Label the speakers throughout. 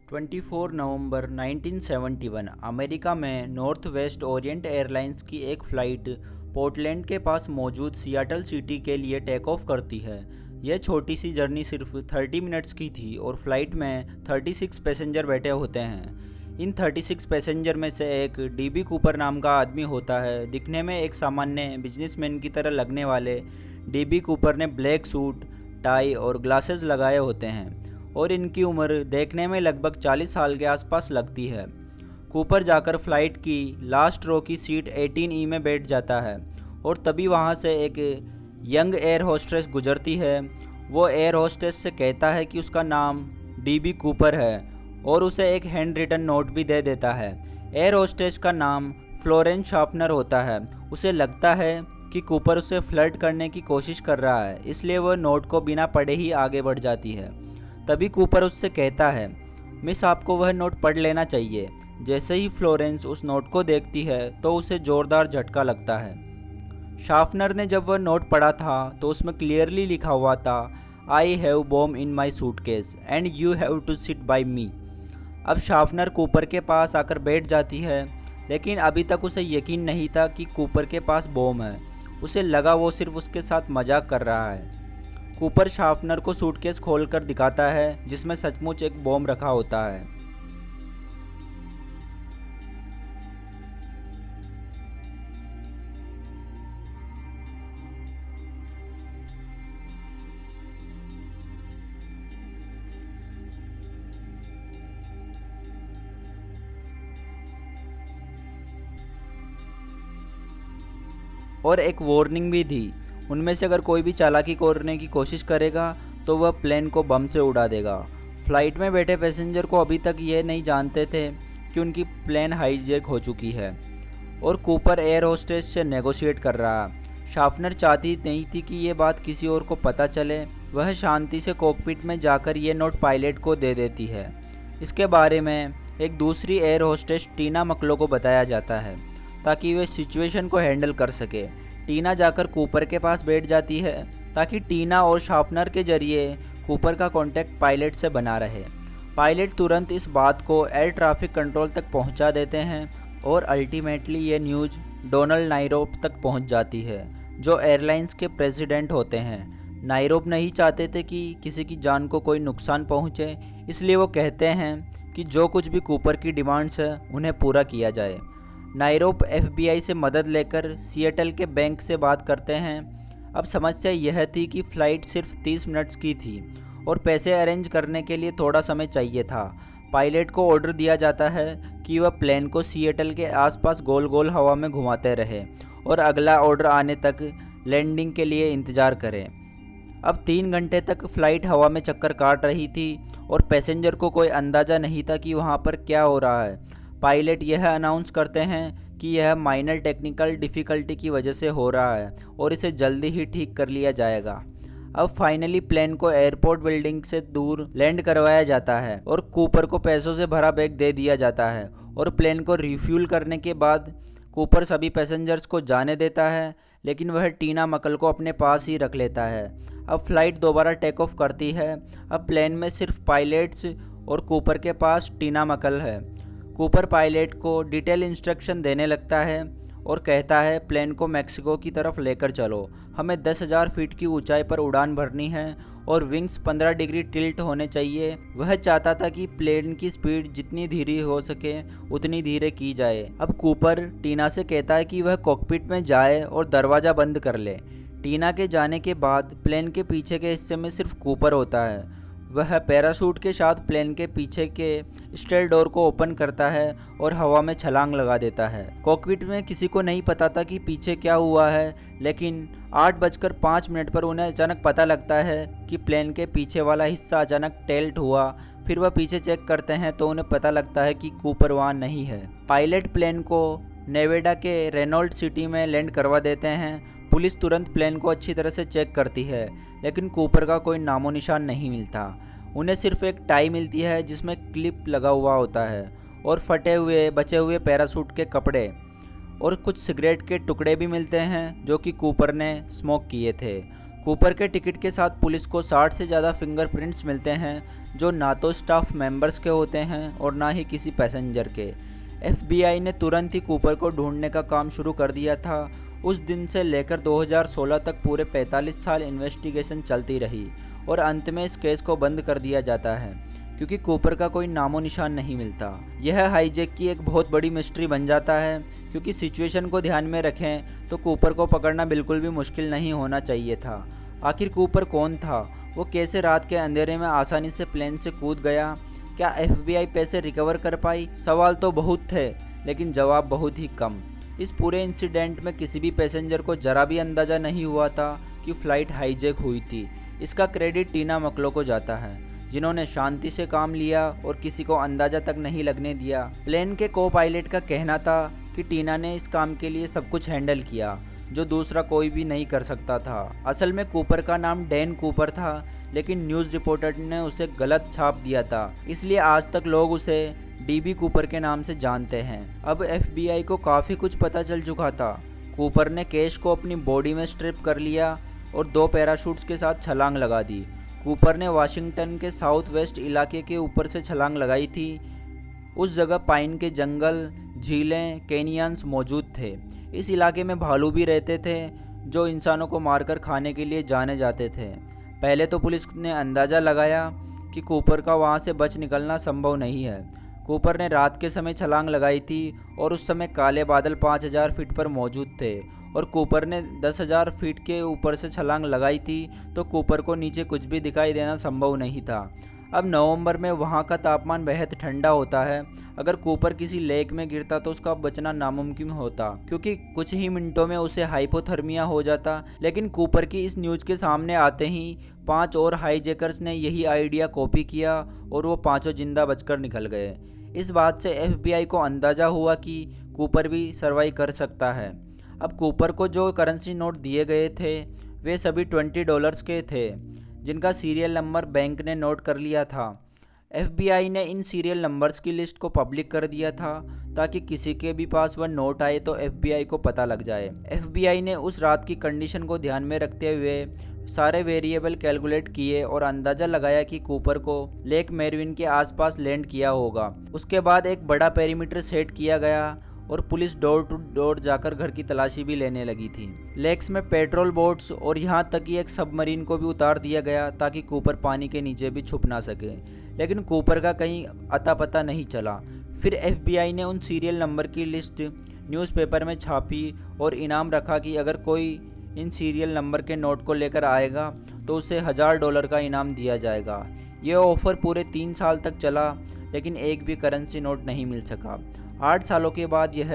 Speaker 1: 24 नवंबर 1971 America में north west Orient airlines की एक फ़्लाइट पोर्टलैंड के पास मौजूद सियाटल सिटी के लिए टेक ऑफ करती है। यह छोटी सी जर्नी सिर्फ 30 मिनट्स की थी और फ्लाइट में 36 पैसेंजर बैठे होते हैं। इन 36 पैसेंजर में से एक डीबी कूपर नाम का आदमी होता है। दिखने में एक सामान्य बिजनेसमैन की तरह लगने वाले डीबी कूपर ने ब्लैक सूट, टाई और ग्लासेस लगाए होते हैं और इनकी उम्र देखने में लगभग 40 साल के आसपास लगती है। कूपर जाकर फ्लाइट की लास्ट रो की सीट 18E में बैठ जाता है और तभी वहाँ से एक यंग एयर होस्टेस गुजरती है। वो एयर होस्टेस से कहता है कि उसका नाम डीबी कूपर है और उसे एक हैंड रिटन नोट भी दे देता है। एयर होस्टेस का नाम फ्लोरेंस शार्पनर होता है। उसे लगता है कि कूपर उसे फ्लर्ट करने की कोशिश कर रहा है, इसलिए वह नोट को बिना पढ़े ही आगे बढ़ जाती है। तभी कूपर उससे कहता है, मिस आपको वह नोट पढ़ लेना चाहिए। जैसे ही फ्लोरेंस उस नोट को देखती है तो उसे ज़ोरदार झटका लगता है। शार्पनर ने जब वह नोट पढ़ा था तो उसमें क्लियरली लिखा हुआ था, I have bomb in my suitcase and you have to sit by me. अब शार्पनर कूपर के पास आकर बैठ जाती है, लेकिन अभी तक उसे यकीन नहीं था कि कूपर के पास बॉम्ब है। उसे लगा वो सिर्फ उसके साथ मजाक कर रहा है। कूपर शार्पनर को सूटकेस खोलकर दिखाता है जिसमें सचमुच एक बॉम्ब रखा होता है। और एक वार्निंग भी थी, उनमें से अगर कोई भी चालाकी करने की कोशिश करेगा तो वह प्लेन को बम से उड़ा देगा। फ्लाइट में बैठे पैसेंजर को अभी तक ये नहीं जानते थे कि उनकी प्लेन हाईजैक हो चुकी है और कूपर एयर होस्टेस से नेगोशिएट कर रहा। शार्पनर चाहती नहीं थी कि ये बात किसी और को पता चले। वह शांति से कॉकपिट में जाकर ये नोट पायलट को दे देती है। इसके बारे में एक दूसरी एयर होस्टेस टीना मकलो को बताया जाता है ताकि वे सिचुएशन को हैंडल कर सके। टीना जाकर कूपर के पास बैठ जाती है ताकि टीना और शार्पनर के जरिए कूपर का कांटेक्ट पायलट से बना रहे। पायलट तुरंत इस बात को एयर ट्रैफिक कंट्रोल तक पहुंचा देते हैं और अल्टीमेटली ये न्यूज़ डोनाल्ड नायरोब तक पहुंच जाती है, जो एयरलाइंस के प्रेसिडेंट होते हैं। नायरोब नहीं चाहते थे कि किसी की जान को कोई नुकसान पहुंचे, इसलिए वो कहते हैं कि जो कुछ भी कूपर की डिमांड्स है उन्हें पूरा किया जाए। नायरोब FBI से मदद लेकर सिएटल के बैंक से बात करते हैं। अब समस्या यह थी कि फ़्लाइट सिर्फ 30 मिनट्स की थी और पैसे अरेंज करने के लिए थोड़ा समय चाहिए था। पायलट को ऑर्डर दिया जाता है कि वह प्लेन को सिएटल के आसपास गोल गोल हवा में घुमाते रहे और अगला ऑर्डर आने तक लैंडिंग के लिए इंतज़ार करें। अब 3 घंटे तक फ़्लाइट हवा में चक्कर काट रही थी और पैसेंजर को कोई अंदाज़ा नहीं था कि वहाँ पर क्या हो रहा है। पायलट यह अनाउंस करते हैं कि यह माइनर टेक्निकल डिफ़िकल्टी की वजह से हो रहा है और इसे जल्दी ही ठीक कर लिया जाएगा। अब फाइनली प्लेन को एयरपोर्ट बिल्डिंग से दूर लैंड करवाया जाता है और कूपर को पैसों से भरा बैग दे दिया जाता है और प्लेन को रिफ्यूल करने के बाद कूपर सभी पैसेंजर्स को जाने देता है, लेकिन वह टीना मकल को अपने पास ही रख लेता है। अब फ्लाइट दोबारा टेक ऑफ करती है। अब प्लेन में सिर्फ पायलट्स और कूपर के पास टीना मकल है। कूपर पायलट को डिटेल इंस्ट्रक्शन देने लगता है और कहता है, प्लेन को मैक्सिको की तरफ लेकर चलो, हमें 10,000 फीट की ऊंचाई पर उड़ान भरनी है और विंग्स 15 डिग्री टिल्ट होने चाहिए। वह चाहता था कि प्लेन की स्पीड जितनी धीरे हो सके उतनी धीरे की जाए। अब कूपर टीना से कहता है कि वह कॉकपिट में जाए और दरवाज़ा बंद कर ले। टीना के जाने के बाद प्लेन के पीछे के हिस्से में सिर्फ कूपर होता है। वह पैराशूट के साथ प्लेन के पीछे के स्टेल डोर को ओपन करता है और हवा में छलांग लगा देता है। कॉकपिट में किसी को नहीं पता था कि पीछे क्या हुआ है, लेकिन 8:05 पर उन्हें अचानक पता लगता है कि प्लेन के पीछे वाला हिस्सा अचानक टेल्ट हुआ। फिर वह पीछे चेक करते हैं तो उन्हें पता लगता है कि कूपर वहाँ नहीं है। पायलट प्लेन को नेवेडा के रेनॉल्ड सिटी में लैंड करवा देते हैं। पुलिस तुरंत प्लेन को अच्छी तरह से चेक करती है, लेकिन कूपर का कोई नामो निशान नहीं मिलता। उन्हें सिर्फ एक टाई मिलती है जिसमें क्लिप लगा हुआ होता है और फटे हुए बचे हुए पैराशूट के कपड़े और कुछ सिगरेट के टुकड़े भी मिलते हैं जो कि कूपर ने स्मोक किए थे। कूपर के टिकट के साथ पुलिस को 60 से ज़्यादा फिंगरप्रिंट्स मिलते हैं, जो ना तो स्टाफ मेंबर्स के होते हैं और ना ही किसी पैसेंजर के। एफबीआई ने तुरंत ही कूपर को ढूंढने का काम शुरू कर दिया था। उस दिन से लेकर 2016 तक पूरे 45 साल इन्वेस्टिगेशन चलती रही और अंत में इस केस को बंद कर दिया जाता है, क्योंकि कूपर का कोई नामो निशान नहीं मिलता। यह हाईजैक की एक बहुत बड़ी मिस्ट्री बन जाता है, क्योंकि सिचुएशन को ध्यान में रखें तो कूपर को पकड़ना बिल्कुल भी मुश्किल नहीं होना चाहिए था। आखिर कूपर कौन था? वो कैसे रात के अंधेरे में आसानी से प्लेन से कूद गया? क्या एफबीआई पैसे रिकवर कर पाई? सवाल तो बहुत थे, लेकिन जवाब बहुत ही कम। इस पूरे इंसिडेंट में किसी भी पैसेंजर को जरा भी अंदाज़ा नहीं हुआ था कि फ़्लाइट हाईजैक हुई थी। इसका क्रेडिट टीना मकलो को जाता है, जिन्होंने शांति से काम लिया और किसी को अंदाज़ा तक नहीं लगने दिया। प्लेन के को पायलट का कहना था कि टीना ने इस काम के लिए सब कुछ हैंडल किया, जो दूसरा कोई भी नहीं कर सकता था। असल में कूपर का नाम डैन कूपर था, लेकिन न्यूज़ रिपोर्टर ने उसे गलत छाप दिया था, इसलिए आज तक लोग उसे डीबी कूपर के नाम से जानते हैं। अब एफबीआई को काफ़ी कुछ पता चल चुका था। कूपर ने कैश को अपनी बॉडी में स्ट्रिप कर लिया और 2 पैराशूट्स के साथ छलांग लगा दी। कूपर ने वाशिंगटन के साउथ वेस्ट इलाके के ऊपर से छलांग लगाई थी। उस जगह पाइन के जंगल, झीलें, कैनियंस मौजूद थे। इस इलाके में भालू भी रहते थे, जो इंसानों को मारकर खाने के लिए जाने जाते थे। पहले तो पुलिस ने अंदाज़ा लगाया कि कूपर का वहाँ से बच निकलना संभव नहीं है। कूपर ने रात के समय छलांग लगाई थी और उस समय काले बादल 5000 फीट पर मौजूद थे, और कूपर ने 10,000 फीट के ऊपर से छलांग लगाई थी, तो कूपर को नीचे कुछ भी दिखाई देना संभव नहीं था। अब नवंबर में वहाँ का तापमान बेहद ठंडा होता है। अगर कूपर किसी लेक में गिरता तो उसका बचना नामुमकिन होता, क्योंकि कुछ ही मिनटों में उसे हाइपोथर्मिया हो जाता। लेकिन कूपर की इस न्यूज़ के सामने आते ही 5 और हाईजैकर्स ने यही आइडिया कॉपी किया और वो 5 जिंदा बचकर निकल गए। इस बात से एफबीआई को अंदाज़ा हुआ कि कूपर भी सर्वाइव कर सकता है। अब कूपर को जो करेंसी नोट दिए गए थे वे सभी $20 के थे, जिनका सीरियल नंबर बैंक ने नोट कर लिया था। एफबीआई ने इन सीरियल नंबर्स की लिस्ट को पब्लिक कर दिया था, ताकि किसी के भी पास वह नोट आए तो एफबीआई को पता लग जाए। एफबीआई ने उस रात की कंडीशन को ध्यान में रखते हुए सारे वेरिएबल कैलकुलेट किए और अंदाज़ा लगाया कि कूपर को लेक मेरविन के आसपास लैंड किया होगा। उसके बाद एक बड़ा पेरीमीटर सेट किया गया और पुलिस डोर टू डोर जाकर घर की तलाशी भी लेने लगी थी। लेक्स में पेट्रोल बोट्स और यहाँ तक कि एक सबमरीन को भी उतार दिया गया, ताकि कूपर पानी के नीचे भी छुप ना सके। लेकिन कूपर का कहीं अता पता नहीं चला। फिर एफबीआई ने उन सीरियल नंबर की लिस्ट न्यूज़पेपर में छापी और इनाम रखा कि अगर कोई इन सीरियल नंबर के नोट को लेकर आएगा तो उसे $1000 का इनाम दिया जाएगा। यह ऑफ़र पूरे 3 साल तक चला, लेकिन एक भी करेंसी नोट नहीं मिल सका। 8 सालों के बाद यह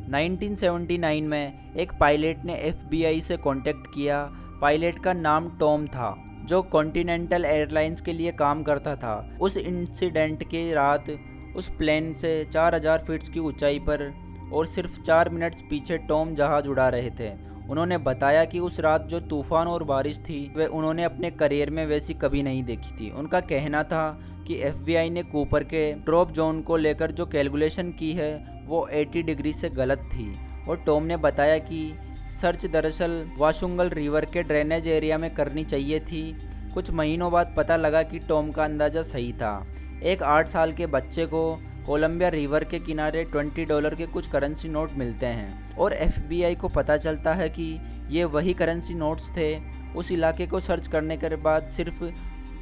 Speaker 1: 1979 में एक पायलट ने एफबीआई से कांटेक्ट किया। पायलट का नाम टॉम था, जो कॉन्टिनेंटल एयरलाइंस के लिए काम करता था। उस इंसिडेंट के रात उस प्लेन से 4000 फीट की ऊंचाई पर और सिर्फ 4 मिनट्स पीछे टॉम जहाज उड़ा रहे थे। उन्होंने बताया कि उस रात जो तूफान और बारिश थी वह उन्होंने अपने करियर में वैसी कभी नहीं देखी थी। उनका कहना था कि एफबीआई ने कूपर के ड्रॉप जोन को लेकर जो कैलकुलेशन की है वो 80 डिग्री से गलत थी। और टॉम ने बताया कि सर्च दरअसल वाशुंगल रिवर के ड्रेनेज एरिया में करनी चाहिए थी। कुछ महीनों बाद पता लगा कि टॉम का अंदाज़ा सही था। एक 8 साल के बच्चे को कोलंबिया रिवर के किनारे $20 के कुछ करेंसी नोट मिलते हैं और एफबीआई को पता चलता है कि ये वही करेंसी नोट्स थे। उस इलाके को सर्च करने के बाद सिर्फ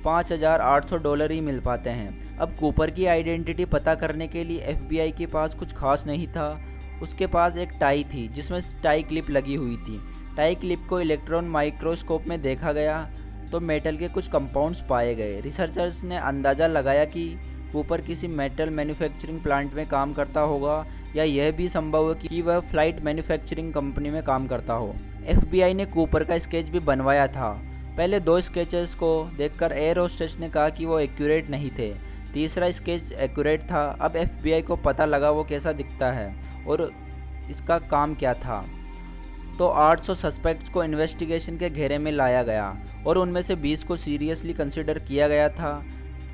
Speaker 1: $5800 ही मिल पाते हैं। अब कूपर की आइडेंटिटी पता करने के लिए एफबीआई के पास कुछ खास नहीं था। उसके पास एक टाई थी जिसमें टाई क्लिप लगी हुई थी। टाई क्लिप को इलेक्ट्रॉन माइक्रोस्कोप में देखा गया तो मेटल के कुछ कंपाउंड्स पाए गए। रिसर्चर्स ने अंदाज़ा लगाया कि कूपर किसी मेटल मैन्युफैक्चरिंग प्लांट में काम करता होगा, या यह भी संभव है कि वह फ्लाइट मैन्युफैक्चरिंग कंपनी में काम करता हो। एफबीआई ने कूपर का स्केच भी बनवाया था। पहले 2 स्केचेस को देखकर एयर होस्टेस ने कहा कि वो एक्यूरेट नहीं थे। तीसरा स्केच एक्यूरेट था। अब एफबीआई को पता लगा वो कैसा दिखता है और इसका काम क्या था। तो 800 सस्पेक्ट्स को इन्वेस्टिगेशन के घेरे में लाया गया और उनमें से 20 को सीरियसली कंसिडर किया गया था।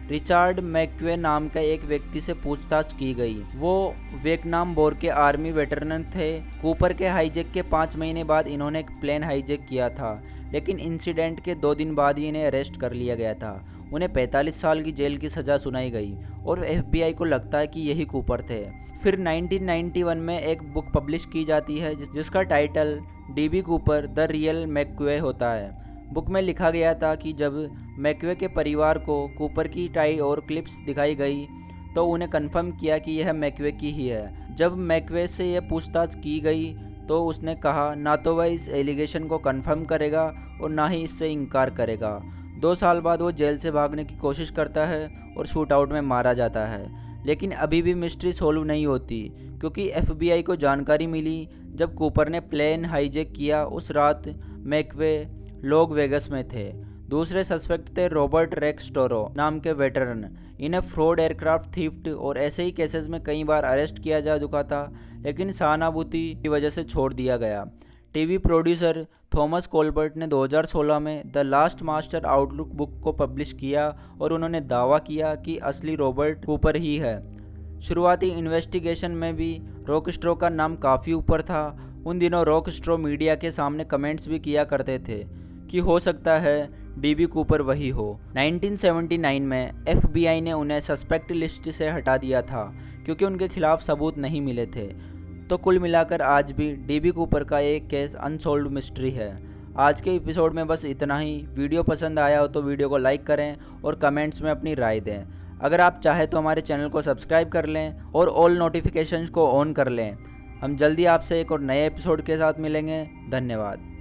Speaker 1: रिचार्ड मैक्वे नाम का एक व्यक्ति से पूछताछ की गई। वो वियतनाम वॉर के आर्मी वेटरन थे। कूपर के हाईजैक के 5 महीने बाद इन्होंने एक प्लेन हाईजैक किया था, लेकिन इंसिडेंट के 2 दिन बाद ही इन्हें अरेस्ट कर लिया गया था। उन्हें 45 साल की जेल की सज़ा सुनाई गई और FBI को लगता है कि यही कूपर थे। फिर 1991 में एक बुक पब्लिश की जाती है जिसका title DB Cooper the real McCoy होता है। बुक में लिखा गया था कि जब मैक्वे के परिवार को कूपर की टाई और क्लिप्स दिखाई गई तो उन्हें कंफर्म किया कि यह मैक्वे की ही है। जब मैक्वे से यह पूछताछ की गई तो उसने कहा ना तो वह इस एलिगेशन को कंफर्म करेगा और ना ही इससे इनकार करेगा। 2 साल बाद वो जेल से भागने की कोशिश करता है और शूट आउट में मारा जाता है, लेकिन अभी भी मिस्ट्री सोल्व नहीं होती क्योंकि FBI को जानकारी मिली जब कूपर ने प्लेन हाईजैक किया उस रात मैक्वे लोग वेगस में थे। दूसरे सस्पेक्ट थे रॉबर्ट रेक्सटोरो नाम के वेटरन। इन्हें फ्रॉड, एयरक्राफ्ट थीफ्ट और ऐसे ही केसेस में कई बार अरेस्ट किया जा चुका था, लेकिन सहानुभूति की वजह से छोड़ दिया गया। टीवी प्रोड्यूसर थॉमस कोलबर्ट ने 2016 में the last master outlook book को पब्लिश किया और उन्होंने दावा किया कि असली रॉबर्ट कूपर ही है। शुरुआती इन्वेस्टिगेशन में भी रॉकस्ट्रो का नाम काफ़ी ऊपर था। उन दिनों रॉकस्ट्रो मीडिया के सामने कमेंट्स भी किया करते थे कि हो सकता है DB कूपर वही हो। 1979 में FBI ने उन्हें सस्पेक्ट लिस्ट से हटा दिया था क्योंकि उनके खिलाफ सबूत नहीं मिले थे। तो कुल मिलाकर आज भी DB कूपर का एक केस अनसॉल्व्ड मिस्ट्री है। आज के एपिसोड में बस इतना ही। वीडियो पसंद आया हो तो वीडियो को लाइक करें और कमेंट्स में अपनी राय दें। अगर आप चाहें तो हमारे चैनल को सब्सक्राइब कर लें और ऑल नोटिफिकेशंस को ऑन कर लें। हम जल्दी आपसे एक और नए एपिसोड के साथ मिलेंगे। धन्यवाद।